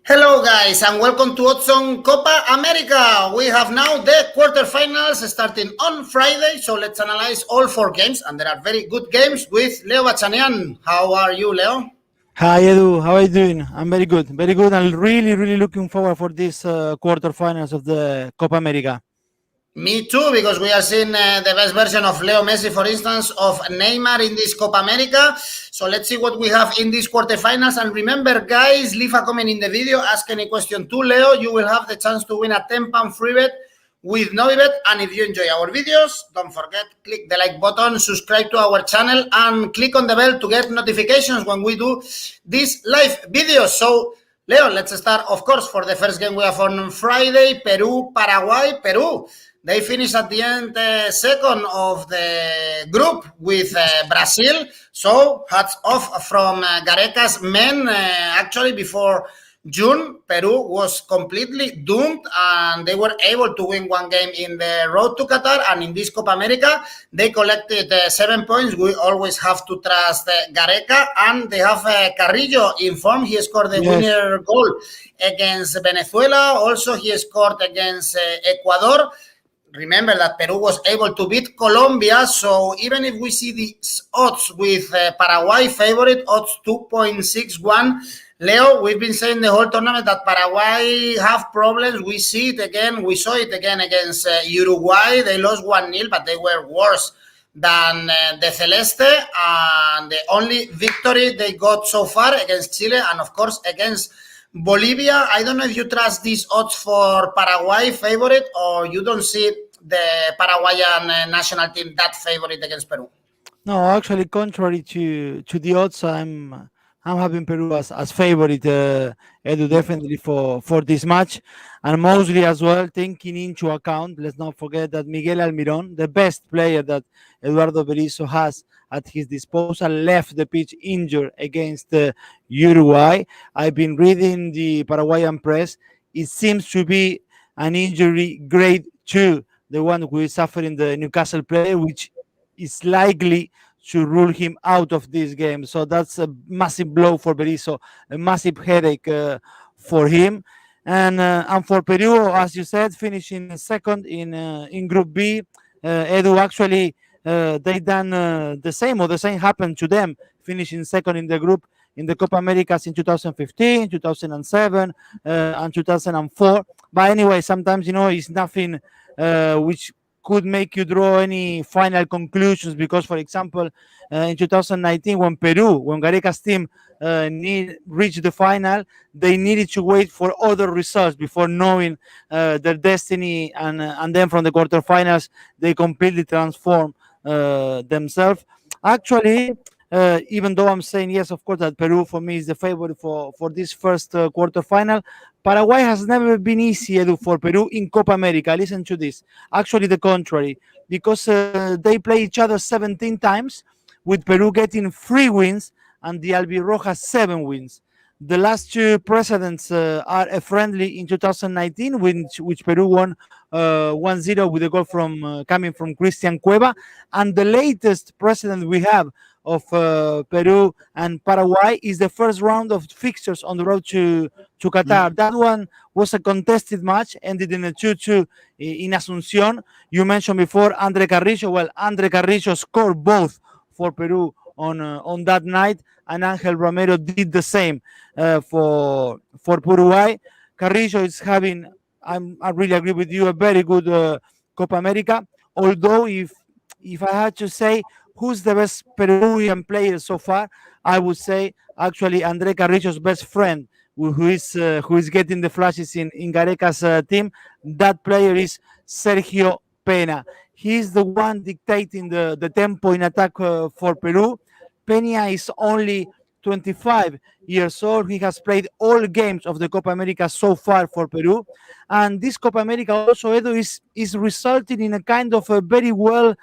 Hello guys and welcome to Odds on Copa America. We have now the quarterfinals starting on Friday, so let's analyze all four games, and there are very good games with Leo Bachanian. How are you, Leo? Hi Edu, how are you doing? I'm very good, very good. I'm really looking forward for this quarterfinals of the Copa America. Me too, because we are seeing the best version of Leo Messi, for instance, of Neymar in this Copa America. So let's see what we have in these quarterfinals. And remember, guys, leave a comment in the video, ask any question to Leo. You will have the chance to win a £10 free bet with Novibet. And if you enjoy our videos, don't forget, click the like button, subscribe to our channel, and click on the bell to get notifications when we do these live videos. So Leo, let's start, of course, for the first game we have on Friday, Peru, Paraguay. Peru, they finished at the end second of the group with Brazil. So hats off from Gareca's men. Actually, before June, Peru was completely doomed, and they were able to win one game in the road to Qatar. And in this Copa America, they collected 7 points. We always have to trust Gareca, and they have Carrillo in form. He scored the Yes, winner goal against Venezuela. Also, he scored against Ecuador. Remember that Peru was able to beat Colombia, so even if we see the odds with Paraguay favorite, odds 2.61, Leo, we've been saying the whole tournament that Paraguay have problems. We see it again. We saw it again against Uruguay. They lost 1-0, but they were worse than the Celeste. And the only victory they got so far against Chile, and of course against Bolivia. I don't know if you trust these odds for Paraguay favorite, or you don't see the Paraguayan national team that favorite against Peru. no, actually, contrary to the odds, I'm having Peru as favorite, Edu, definitely for this match, and mostly as well taking into account. Let's not forget that Miguel Almiron, the best player that Eduardo Berizzo has at his disposal, left the pitch injured against Uruguay. I've been reading the Paraguayan press. It seems to be an injury grade 2, the one who is suffering, the Newcastle player, which is likely to rule him out of this game. So that's a massive blow for Berizzo, a massive headache for him. And for Peru, as you said, finishing second in Group B. Edu, actually, they done the same, or the same happened to them, finishing second in the group in the Copa Americas in 2015, 2007, and 2004. But anyway, sometimes, it's nothing which could make you draw any final conclusions, because, for example, in 2019, when Gareca's team reached the final, they needed to wait for other results before knowing their destiny, and then from the quarterfinals, they completely transformed themselves. Actually, even though I'm saying yes, of course, that Peru for me is the favorite for this first quarterfinal, Paraguay has never been easy, Edu, for Peru in Copa America. Listen to this. Actually, the contrary, because they play each other 17 times, with Peru getting 3 wins and the Albirrojas 7 wins. The last two precedents are a friendly in 2019, which Peru won 1-0 with a goal from coming from Christian Cueva, and the latest precedent we have of Peru and Paraguay is the first round of fixtures on the road to Qatar. That one was a contested match, ended in a 2-2 in Asunción. You mentioned before Andre Carrillo. Well, Andre Carrillo scored both for Peru on that night, and Angel Romero did the same for Uruguay. Carrillo is having, I really agree with you, a very good Copa America. Although, if I had to say who's the best Peruvian player so far, I would say actually Andre Carrillo's best friend, who is getting the flashes in Gareca's team. That player is Sergio Pena. He's the one dictating the tempo in attack for Peru. Peña is only 25 years old. He has played all games of the Copa America so far for Peru. And this Copa America also, Edu, is resulting in a kind of a very well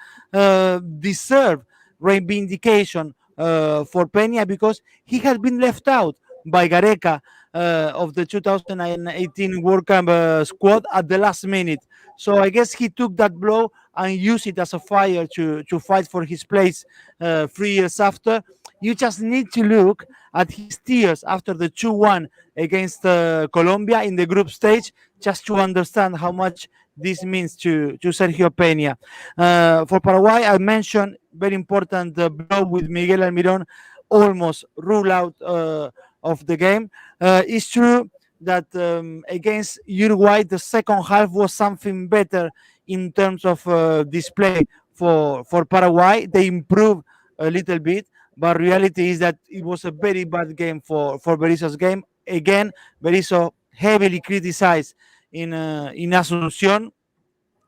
deserved reivindication for Peña, because he has been left out by Gareca of the 2018 World Cup squad at the last minute. So I guess he took that blow and used it as a fire to fight for his place 3 years after. You just need to look at his tears after the 2-1 against Colombia in the group stage, just to understand how much this means to Sergio Peña. For Paraguay, I mentioned very important blow with Miguel Almiron, almost rule out of the game. It's true that against Uruguay, the second half was something better in terms of display for Paraguay. They improved a little bit, but reality is that it was a very bad game for Berizzo's game. Again, Berizzo heavily criticized in Asunción.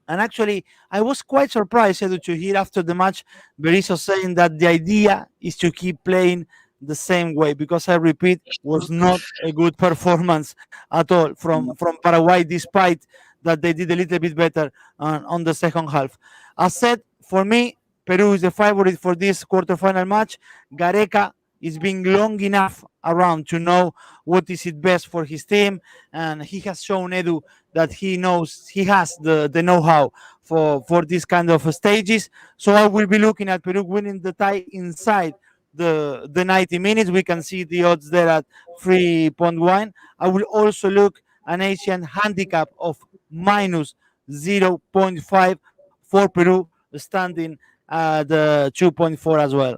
And actually, I was quite surprised, Edu, to hear after the match Berizzo saying that the idea is to keep playing the same way, because I repeat, was not a good performance at all from Paraguay, despite that they did a little bit better on the second half. As said, for me, Peru is the favorite for this quarterfinal match. Gareca is being long enough around to know what is it best for his team, and he has shown, Edu, that he knows, he has the know-how for this kind of stages. So I will be looking at Peru winning the tie inside the 90 minutes. We can see the odds there at 3.1. I will also look an Asian handicap of minus 0.5 for Peru, standing at 2.4 as well.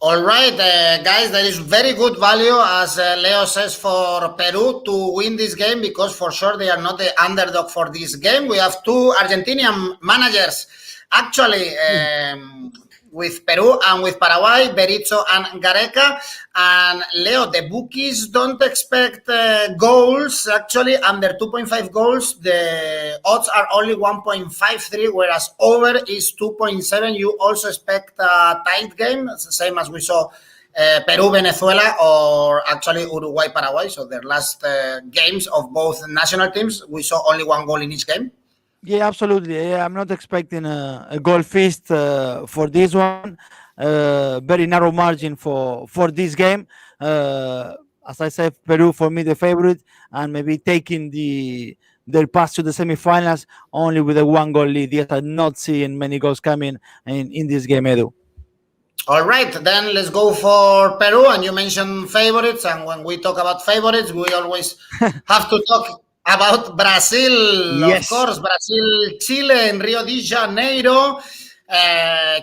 All right, guys, there is very good value, as Leo says, for Peru to win this game, because for sure they are not the underdog for this game. We have two Argentinian managers, actually, with Peru and with Paraguay, Berizzo and Gareca. And Leo, the bookies don't expect goals. Actually, under 2.5 goals, the odds are only 1.53, whereas over is 2.7. You also expect a tight game, same as we saw Peru, Venezuela, or actually Uruguay, Paraguay. So their last games of both national teams, we saw only one goal in each game. Yeah, absolutely. Yeah, I'm not expecting a goal feast for this one. Very narrow margin for this game. As I said, Peru for me the favorite, and maybe taking their pass to the semifinals only with a one goal lead. Yes, I'm not seeing many goals coming in this game, Edu. All right, then let's go for Peru. And you mentioned favorites, and when we talk about favorites, we always have to talk about Brazil. Yes. Of course, Brazil, Chile in Rio de Janeiro.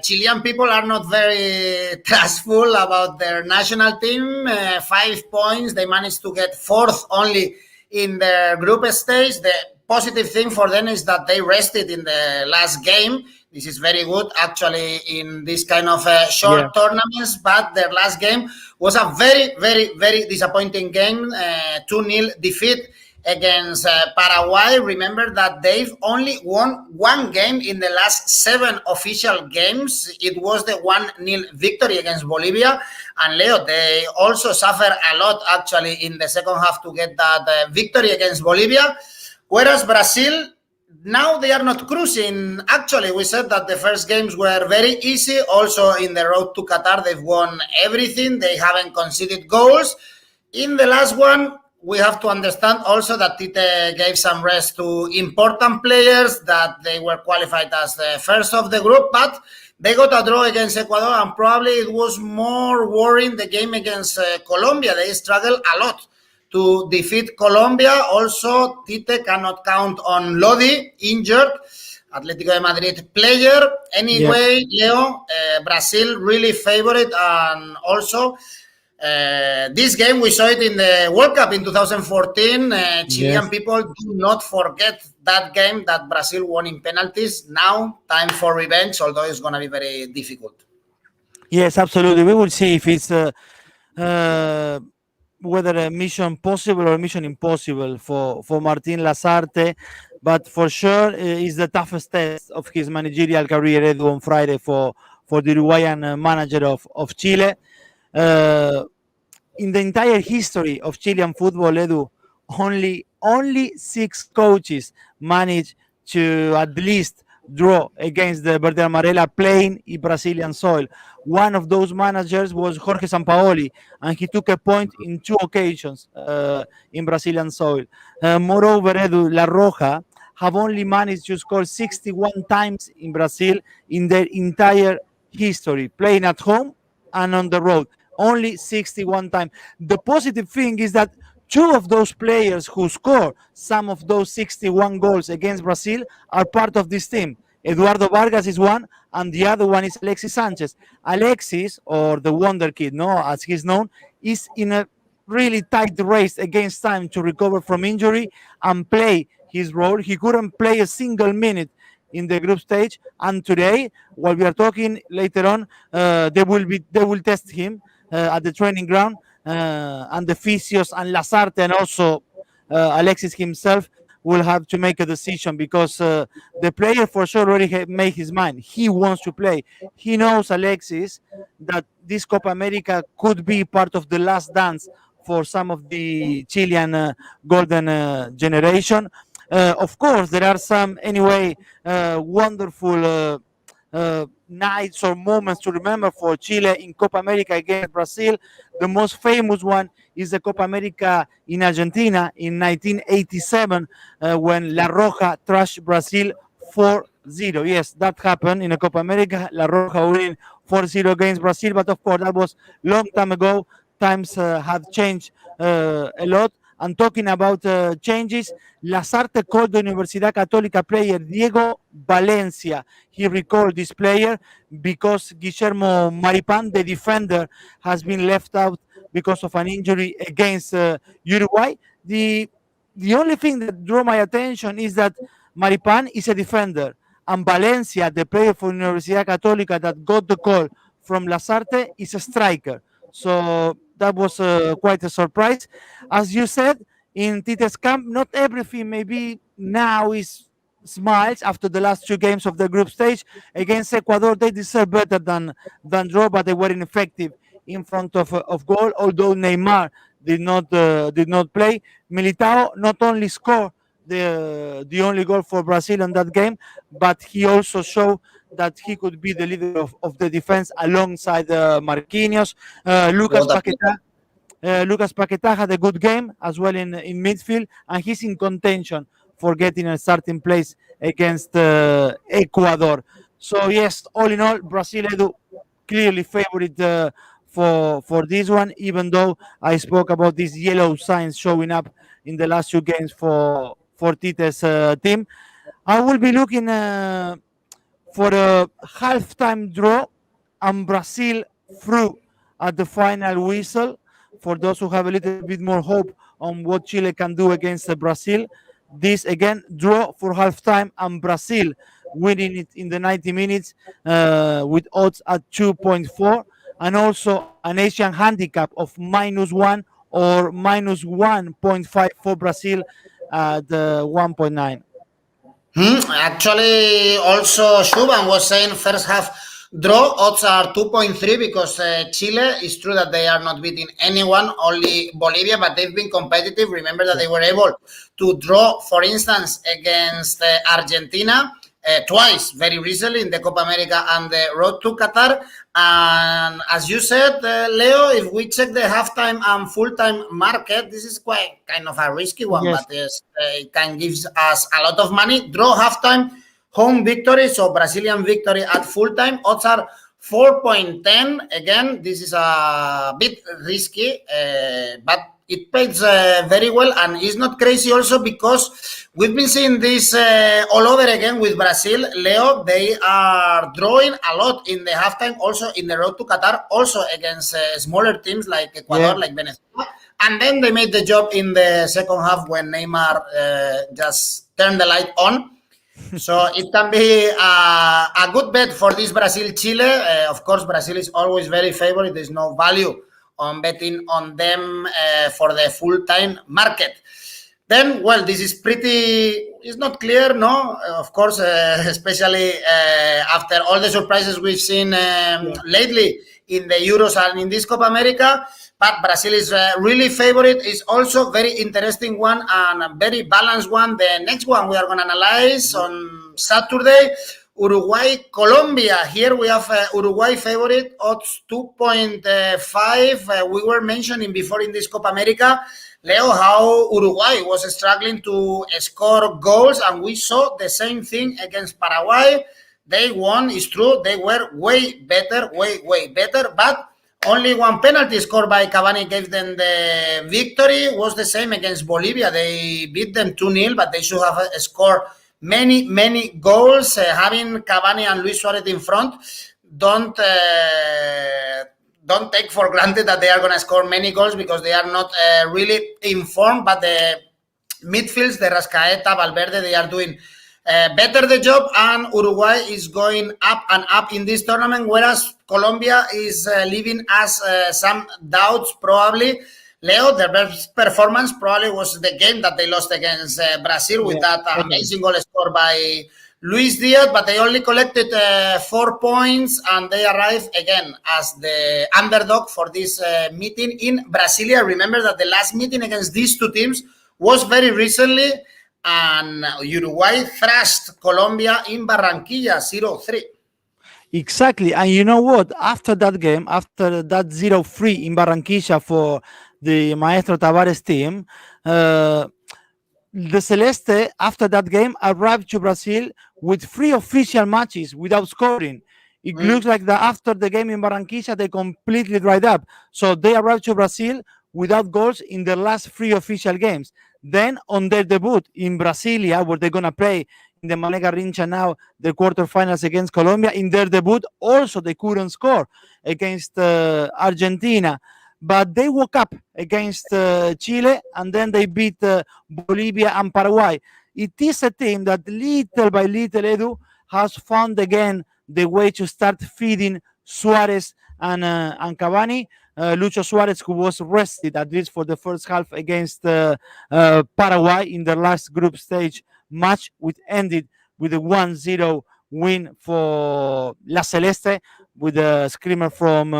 Chilean people are not very trustful about their national team. 5 points, they managed to get fourth only in the group stage. The positive thing for them is that they rested in the last game. This is very good, actually, in this kind of short tournaments. But their last game was a very, very, very disappointing game. 2-0 defeat against Paraguay. Remember that they've only won one game in the last 7 official games. It was the 1-0 victory against Bolivia. And Leo, they also suffered a lot, actually, in the second half to get that victory against Bolivia. Whereas Brazil, now they are not cruising. Actually, we said that the first games were very easy. Also, in the road to Qatar, they've won everything. They haven't conceded goals. In the last one, we have to understand also that Tite gave some rest to important players, that they were qualified as the first of the group, but they got a draw against Ecuador, and probably it was more worrying the game against Colombia. They struggled a lot to defeat Colombia. Also, Tite cannot count on Lodi, injured, Atlético de Madrid player. Anyway, Leo, Brazil really favorite, and also this game, we saw it in the World Cup in 2014. Chilean people do not forget that game that Brazil won in penalties. Now, time for revenge, although it's going to be very difficult. Yes, absolutely. We will see if it's whether a mission possible or a mission impossible for Martin Lazarte. But for sure, is the toughest test of his managerial career, Edu, on Friday for the Uruguayan manager of Chile. In the entire history of Chilean football, Edu, only 6 coaches managed to at least draw against the Verde Amarela playing in Brazilian soil. One of those managers was Jorge Sampaoli, and he took a point in 2 occasions in Brazilian soil. Moreover, Edu, La Roja have only managed to score 61 times in Brazil in their entire history, playing at home and on the road. only 61 times. The positive thing is that two of those players who score some of those 61 goals against Brazil are part of this team. Eduardo Vargas is one, and the other one is Alexis Sanchez. Alexis, or the Wonder Kid, no, as he's known, is in a really tight race against time to recover from injury and play his role. He couldn't play a single minute in the group stage, and today, while we are talking later on, they will test him at the training ground, and the physios and Lazarte and also Alexis himself will have to make a decision, because the player for sure already made his mind. He wants to play. He knows, Alexis, that this Copa America could be part of the last dance for some of the Chilean golden generation. Of course, there are some, anyway, wonderful nights or moments to remember for Chile in Copa America against Brazil. The most famous one is the Copa America in Argentina in 1987, when La Roja trashed Brazil 4-0. Yes, that happened in a Copa America. La Roja winning 4-0 against Brazil, but of course that was long time ago. Times have changed a lot. And talking about changes, Lazarte called the Universidad Católica player Diego Valencia. He recalled this player because Guillermo Maripan, the defender, has been left out because of an injury against Uruguay. The only thing that drew my attention is that Maripan is a defender, and Valencia, the player for Universidad Católica that got the call from Lazarte, is a striker. So that was quite a surprise. As you said, in Tite's camp, not everything maybe now is smiles after the last two games of the group stage. Against Ecuador, they deserve better than draw, but they were ineffective in front of goal, although Neymar did not play. Militao not only scored the only goal for Brazil in that game, but he also showed that he could be the leader of the defense alongside Marquinhos. Lucas Paquetá had a good game as well in midfield, and he's in contention for getting a starting place against Ecuador. So yes, all in all, Brazil, Edu, clearly favorite for this one, even though I spoke about these yellow signs showing up in the last two games for Tite's team. I will be looking for a halftime draw and Brazil through at the final whistle. For those who have a little bit more hope on what Chile can do against Brazil, this again, draw for halftime and Brazil winning it in the 90 minutes with odds at 2.4, and also an Asian handicap of -1 or -1.5 for Brazil at 1.9. Actually, also Shuban was saying first half draw odds are 2.3 because Chile, is true that they are not beating anyone, only Bolivia, but they've been competitive. Remember that they were able to draw, for instance, against Argentina twice very recently in the Copa America and the road to Qatar. And as you said, Leo, if we check the halftime and full-time market, this is quite kind of a risky one, Yes. but it can give us a lot of money. Draw halftime, home victory, so Brazilian victory at full-time. Odds are 4.10. Again, this is a bit risky, but it pays very well, and it's not crazy also because we've been seeing this all over again with Brazil. Leo, they are drawing a lot in the halftime, also in the road to Qatar, also against smaller teams like Ecuador, like Venezuela. And then they made the job in the second half when Neymar just turned the light on. So it can be a good bet for this Brazil-Chile. Of course, Brazil is always very favorite. There's no value on betting on them for the full-time market. Then, well, this is it's not clear, no? Of course, especially after all the surprises we've seen lately in the Euros and in this Copa America. But Brazil is really favorite. It's also very interesting one and a very balanced one. The next one we are going to analyze on Saturday, Uruguay, Colombia. Here we have Uruguay favorite, odds 2.5. We were mentioning before in this Copa America, Leo, how Uruguay was struggling to score goals, and we saw the same thing against Paraguay. They won, it's true. They were way better, way better. But Only one penalty scored by Cavani gave them the victory. Was the same against Bolivia. They beat them 2-0, but they should have scored many goals. Having Cavani and Luis Suarez in front, don't don't take for granted that they are going to score many goals, because they are not really informed. But the midfields, the Rascaeta, Valverde, they are doing better the job, and Uruguay is going up and up in this tournament, whereas Colombia is leaving us some doubts probably. Leo, their best performance probably was the game that they lost against Brazil with that amazing goal scored by Luis Diaz, but they only collected 4 points, and they arrived again as the underdog for this meeting in Brasilia. Remember that the last meeting against these two teams was very recently, and Uruguay thrashed Colombia in Barranquilla 0-3. Exactly. And you know what? After that game, after that 0-3 in Barranquilla for the Maestro Tavares team, the Celeste, after that game, arrived to Brazil with 3 official matches without scoring. It looks like that after the game in Barranquilla, they completely dried up. So they arrived to Brazil without goals in the last 3 official games. Then on their debut in Brasilia, where they're going to play in the Mané Garrincha now, the quarterfinals against Colombia, in their debut, also they couldn't score against Argentina. But they woke up against Chile, and then they beat Bolivia and Paraguay. It is a team that little by little, Edu, has found again the way to start feeding Suarez and Cavani. Lucho Suarez, who was rested at least for the first half against Paraguay in the last group stage match, which ended with a 1-0 win for La Celeste with a screamer from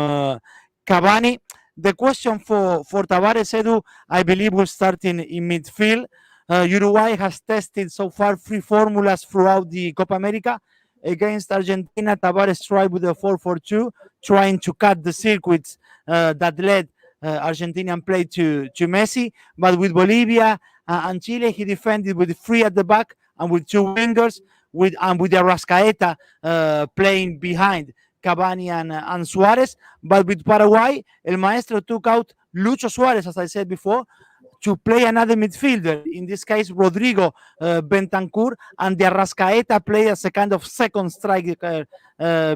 Cavani. The question for Tavares, Edu, I believe, will start in midfield. Uruguay has tested so far 3 formulas throughout the Copa America. Against Argentina, Tavares tried with a 4-4-2, trying to cut the circuits that led Argentinian play to Messi. But with Bolivia and Chile, he defended with 3 at the back and with 2 wingers, with the Rascaeta playing behind Cavani and Suarez. But with Paraguay, El Maestro took out Lucho Suarez, as I said before, to play another midfielder, in this case Rodrigo Bentancur, and the Rascaeta play as a kind of second striker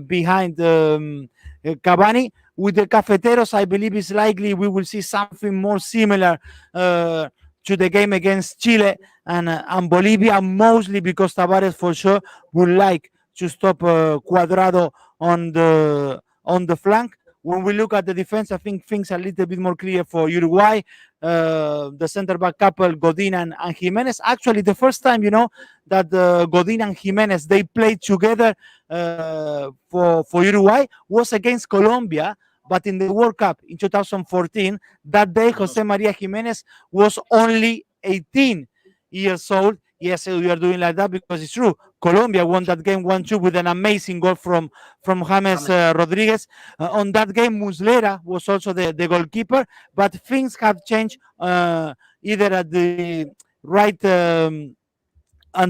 behind Cavani. With the Cafeteros, I believe it's likely we will see something more similar to the game against Chile and Bolivia, mostly because Tavares for sure would like to stop Cuadrado on the flank. When we look at the defense, I think things are a little bit more clear for Uruguay. The center back couple, Godin and Jimenez. Actually, the first time, that Godin and Jimenez, they played together for Uruguay was against Colombia, but in the World Cup in 2014. That day, Jose Maria Jimenez was only 18 years old. Yes, we are doing like that because it's true. Colombia won that game 1-2 with an amazing goal from James Rodriguez. On that game, Muslera was also the goalkeeper, but things have changed either at the right and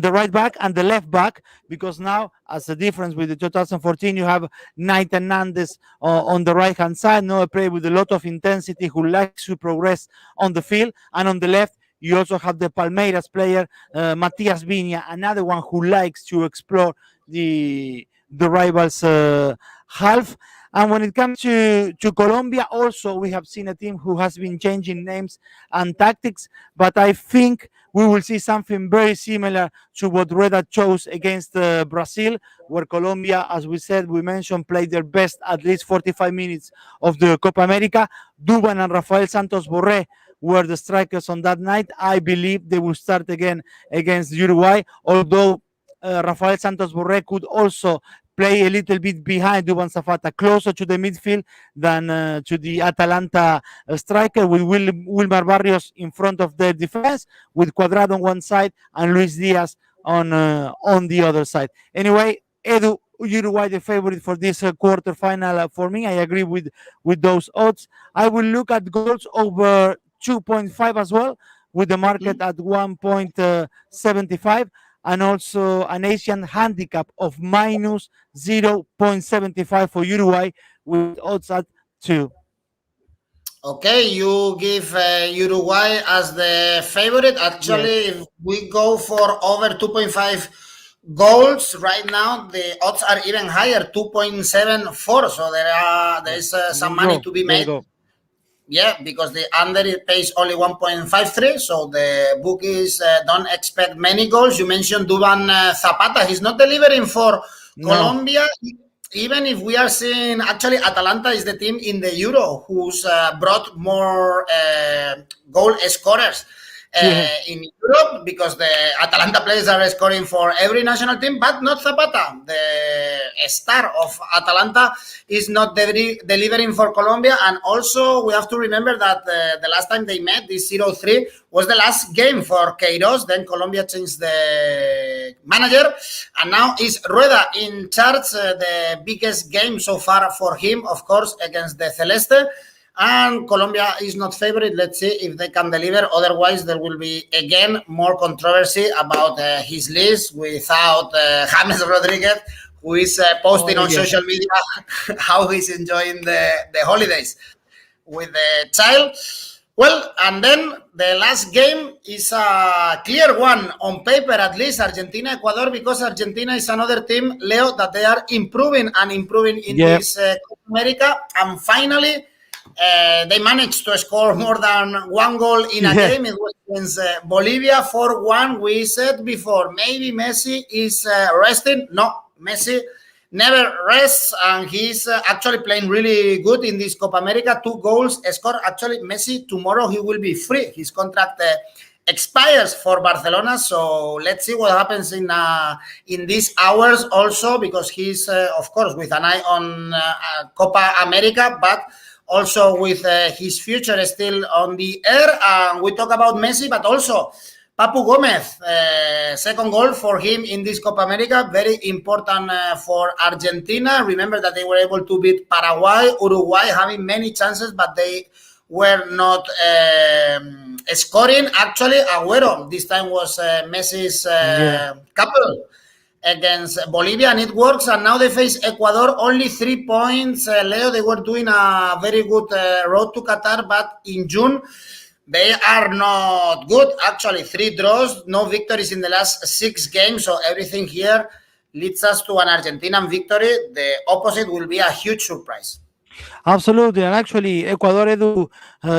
the right back and the left back, because now, as a difference with the 2014, you have Knight and Nandes on the right hand side, a player with a lot of intensity who likes to progress on the field, and on the left you also have the Palmeiras player, Matias Viña, another one who likes to explore the rivals' half. And when it comes to Colombia, also we have seen a team who has been changing names and tactics, but I think we will see something very similar to what Rueda chose against Brazil, where Colombia, as we mentioned, played their best at least 45 minutes of the Copa America. Duban and Rafael Santos Borré were the strikers on that night. I believe they will start again against Uruguay, although Rafael Santos Borré could also play a little bit behind Duban Zapata, closer to the midfield than to the Atalanta striker, with Wilmar Barrios in front of their defense, with Cuadrado on one side and Luis Diaz on the other side. Anyway, Edu, Uruguay the favorite for this quarterfinal for me. I agree with those odds. I will look at goals over 2.5 as well, with the market at 1.75, and also an Asian handicap of minus 0.75 for Uruguay with odds at 2. Okay, you give Uruguay as the favorite. Actually, Yes. if we go for over 2.5 goals right now, the odds are even higher, 2.74. So there Yeah. is There some you money go. to be There you made. go. Yeah, because the under it pays only 1.53, so the bookies don't expect many goals. You mentioned Duban Zapata. He's not delivering for No. Colombia. Even if we are seeing, actually, Atalanta is the team in the Euro who's brought more goal scorers Yeah. in Europe, because the Atalanta players are scoring for every national team, but not Zapata. The star of Atalanta is not delivering for Colombia. And also, we have to remember that the last time they met, this 0-3, was the last game for Queiroz. Then Colombia changed the manager, and now is Rueda in charge. The biggest game so far for him, of course, against the Celeste. And Colombia is not favorite. Let's see if they can deliver. Otherwise, there will be again more controversy about his list without James Rodriguez, who is Oh posting on yeah. social media how he's enjoying the holidays with the child. Well, and then the last game is a clear one on paper, at least Argentina, Ecuador, because Argentina is another team, Leo, that they are improving and improving in Yeah. this Copa America. And finally, they managed to score more than one goal in a Yeah. game. It was against Bolivia 4-1. We said before, maybe Messi is resting. No, Messi never rests, and he's actually playing really good in this Copa America. 2 goals scored. Actually, Messi, tomorrow he will be free. His contract expires for Barcelona. So let's see what happens in these hours also, because he's, of course, with an eye on Copa America, but also with his future still on the air. We talk about Messi, but also Papu Gomez, second goal for him in this Copa America, very important for Argentina. Remember that they were able to beat Paraguay, Uruguay, having many chances, but they were not scoring. Actually, Agüero this time was Messi's Yeah. couple against Bolivia, and it works. And now they face Ecuador, only 3 points. Leo, they were doing a very good road to Qatar, but in June they are not good. Actually, 3 draws, no victories in the last 6 games. So everything here leads us to an Argentinian victory. The opposite will be a huge surprise. Absolutely, and actually, Ecuador Edu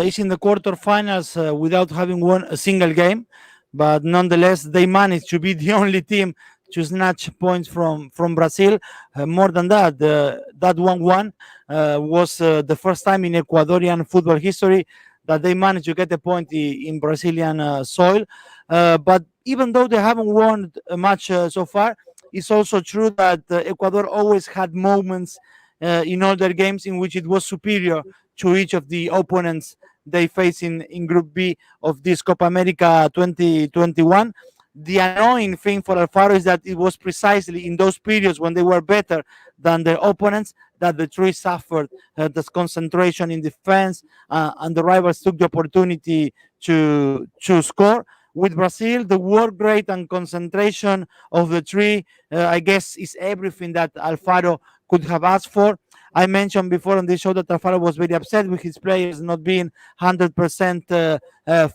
is in the quarterfinals without having won a single game, but nonetheless, they managed to be the only team to snatch points from Brazil. More than that, that 1-1 was the first time in Ecuadorian football history that they managed to get a point in Brazilian soil. But even though they haven't won a match so far, it's also true that Ecuador always had moments in all their games in which it was superior to each of the opponents they face in Group B of this Copa America 2021. The annoying thing for Alfaro is that it was precisely in those periods when they were better than their opponents that the three suffered this concentration in defense, and the rivals took the opportunity to score. With Brazil, the work rate and concentration of the three, I guess, is everything that Alfaro could have asked for. I mentioned before on this show that Alfaro was very upset with his players not being 100%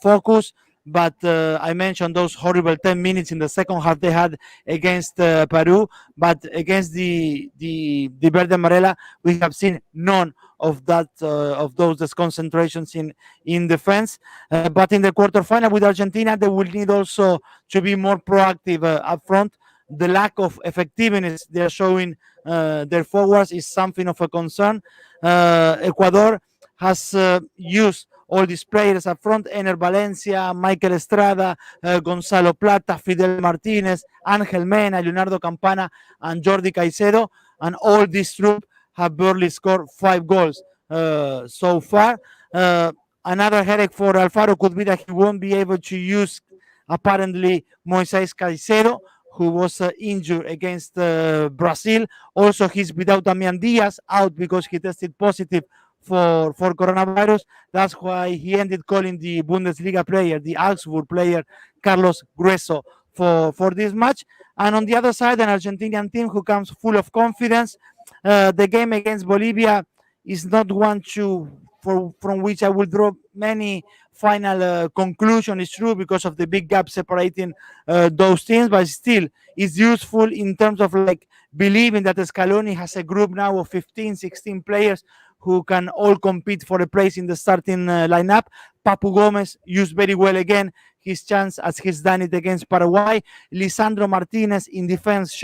focused. But I mentioned those horrible 10 minutes in the second half they had against Peru. But against the Verde Amarela, we have seen none of those concentrations in defense. But in the quarterfinal with Argentina, they will need also to be more proactive up front. The lack of effectiveness they're showing their forwards is something of a concern. Ecuador has used all these players up front: Ener Valencia, Michael Estrada, Gonzalo Plata, Fidel Martinez, Angel Mena, Leonardo Campana, and Jordi Caicedo. And all this group have barely scored 5 goals so far. Another headache for Alfaro could be that he won't be able to use apparently Moises Caicedo, who was injured against Brazil. Also, he's without Damian Diaz, out because he tested positive for coronavirus. That's why he ended calling the Bundesliga player, the Augsburg player, Carlos Grueso, for this match. And on the other side, an Argentinian team who comes full of confidence. The game against Bolivia is not one to from which I will draw many final conclusion. Is true because of the big gap separating those teams, but still it's useful in terms of like believing that Scaloni has a group now of 15, 16 players who can all compete for a place in the starting lineup. Papu Gomez used very well again his chance as he's done it against Paraguay. Lisandro Martinez in defense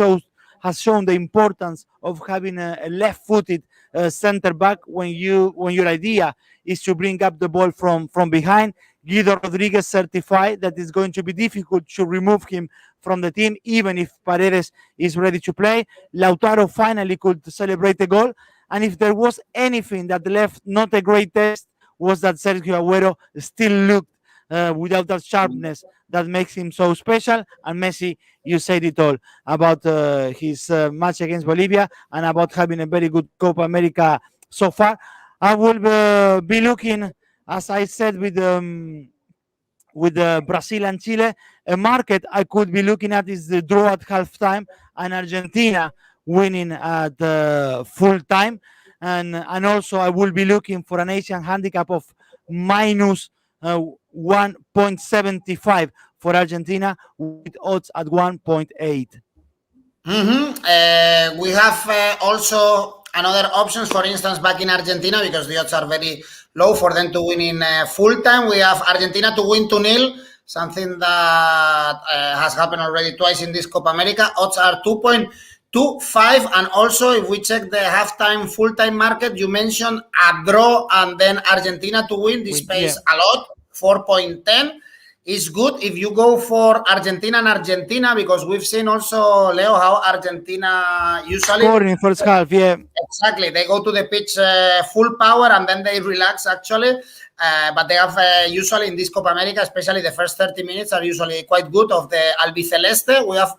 has shown the importance of having a left-footed center back when your idea is to bring up the ball from behind. Guido Rodriguez certified that it's going to be difficult to remove him from the team, even if Paredes is ready to play. Lautaro finally could celebrate a goal. And if there was anything that left not a great test, was that Sergio Agüero still looked without that sharpness that makes him so special. And Messi, you said it all about his match against Bolivia and about having a very good Copa America so far. I will be looking, as I said, with Brazil and Chile. A market I could be looking at is the draw at halftime and Argentina winning at full time. And also I will be looking for an Asian handicap of minus 1.75 for Argentina with odds at 1.8. We have also another options, for instance, back in Argentina, because the odds are very low for them to win in full time. We have Argentina to win 2-0, something that has happened already twice in this Copa America. Odds are 2.25, and also if we check the halftime, full-time market, you mentioned a draw and then Argentina to win. This pays a lot, 4.10. Is good if you go for Argentina and Argentina, because we've seen also, Leo, how Argentina usually scoring in first half, yeah. Exactly. They go to the pitch full power and then they relax actually. But they have usually in this Copa America, especially the first 30 minutes are usually quite good of the Albiceleste. We have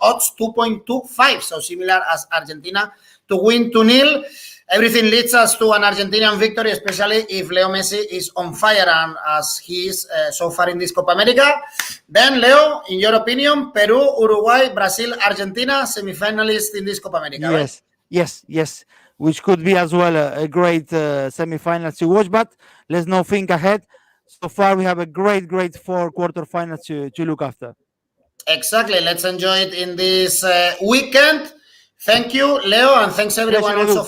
odds 2.25, so similar as Argentina to win 2-0. Everything leads us to an Argentinian victory, especially if Leo Messi is on fire, and as he is so far in this Copa America. Then, Leo, in your opinion, Peru, Uruguay, Brazil, Argentina, semi-finalists in this Copa America, yes, right? Yes. Which could be as well a great semi-final to watch, but let's not think ahead. So far, we have a great 4 quarterfinals to look after. Exactly. Let's enjoy it in this weekend. Thank you, Leo, and thanks everyone also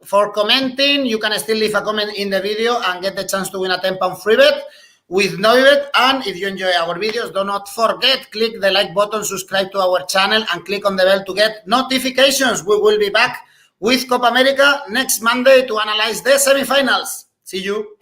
for commenting. You can still leave a comment in the video and get the chance to win a 10-pound free bet with Novibet. And if you enjoy our videos, do not forget, click the like button, subscribe to our channel, and click on the bell to get notifications. We will be back with Copa America next Monday to analyze the semifinals. See you.